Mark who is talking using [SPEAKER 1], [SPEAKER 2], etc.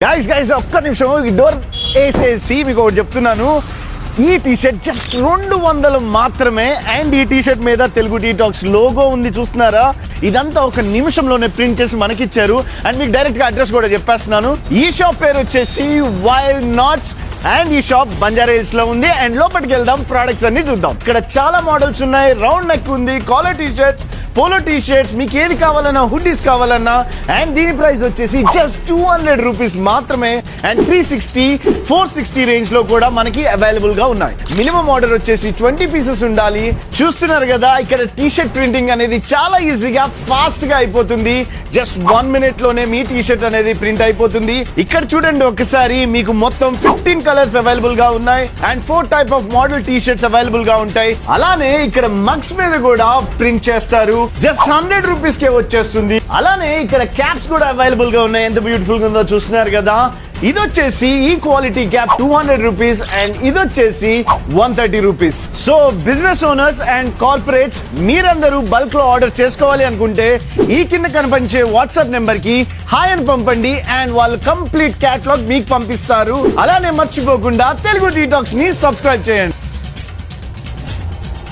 [SPEAKER 1] Guys ఒక్క నిమిషం ఈ డోర్ వేసేసి మీకు ఒకటి చెప్తున్నాను. ఈ టీషర్ట్ జస్ట్ 200 మాత్రమే. అండ్ ఈ టీషర్ట్ మీద తెలుగు డీటాక్స్ లోగో ఉంది, చూస్తున్నారా? ఇదంతా ఒక నిమిషంలోనే ప్రింట్ చేసి మనకిచ్చారు. అండ్ మీకు డైరెక్ట్ గా అడ్రస్ కూడా చెప్పేస్తున్నాను. ఈ షాప్ పేరు వచ్చేసి వైల్డ్ నాట్స్ అండ్ ఈ షాప్ బంజారా హిల్స్ లో ఉంది. అండ్ లోపలికి వెళ్దాం, ప్రొడక్ట్స్ అన్ని చూద్దాం. ఇక్కడ చాలా మోడల్స్ ఉన్నాయి. రౌండ్ నెక్ ఉంది, collar T shirts, polo T shirts, మీకు ఏది కావాలన్నా, హుడ్డీస్ కావాలన్నా. అండ్ దీని ప్రైస్ వచ్చేసి జస్ట్ 200 రూపీస్ మాత్రమే. అండ్ 360, 460 రేంజ్ లో కూడా మనకి అవైలబుల్ గా ఉన్నాయి. మినిమం ఆర్డర్ వచ్చేసి 20 పీసెస్ ఉండాలి. చూస్తున్నారు కదా, ఇక్కడ టీ షర్ట్ ప్రింటింగ్ అనేది చాలా ఈజీగా ఫాస్ట్ గా అయిపోతుంది. జస్ట్ 1 మినిట్ లోనే మీ టీ షర్ట్ అనేది ప్రింట్ అయిపోతుంది. ఇక్కడ చూడండి ఒకసారి, మీకు మొత్తం 15 కలర్స్ అవైలబుల్ గా ఉన్నాయి. And 4 type of model T shirts available గా ఉంటాయి. అలానే ఇక్కడ మగ్స్ మీద కూడా ప్రింట్ చేస్తారు. జస్ట్ 100 రూపీస్ కే వచ్చేస్తుంది. అలానే ఇక్కడ క్యాప్స్ కూడా అవైలబుల్ గా ఉన్నాయి. ఎంత బ్యూటిఫుల్ గా ఉందో చూస్తున్నారు కదా. ఇది వచ్చేసి ఈ క్వాలిటీ క్యాప్ 200 రూపీస్ అండ్ ఇది వచ్చేసి 130 rupees. So business owners and corporates మీరందరూ బల్క్ లో ఆర్డర్ చేసుకోవాలి అనుకుంటే ఈ కింద కనిపించే వాట్సాప్ నెంబర్ కి హాయ్ అని పంపండి. అండ్ వాళ్ళు కంప్లీట్ క్యాటలాగ్ మీకు పంపిస్తారు. అలానే మర్చిపోకుండా తెలుగు డీటాక్స్ ని సబ్స్క్రైబ్ చేయండి.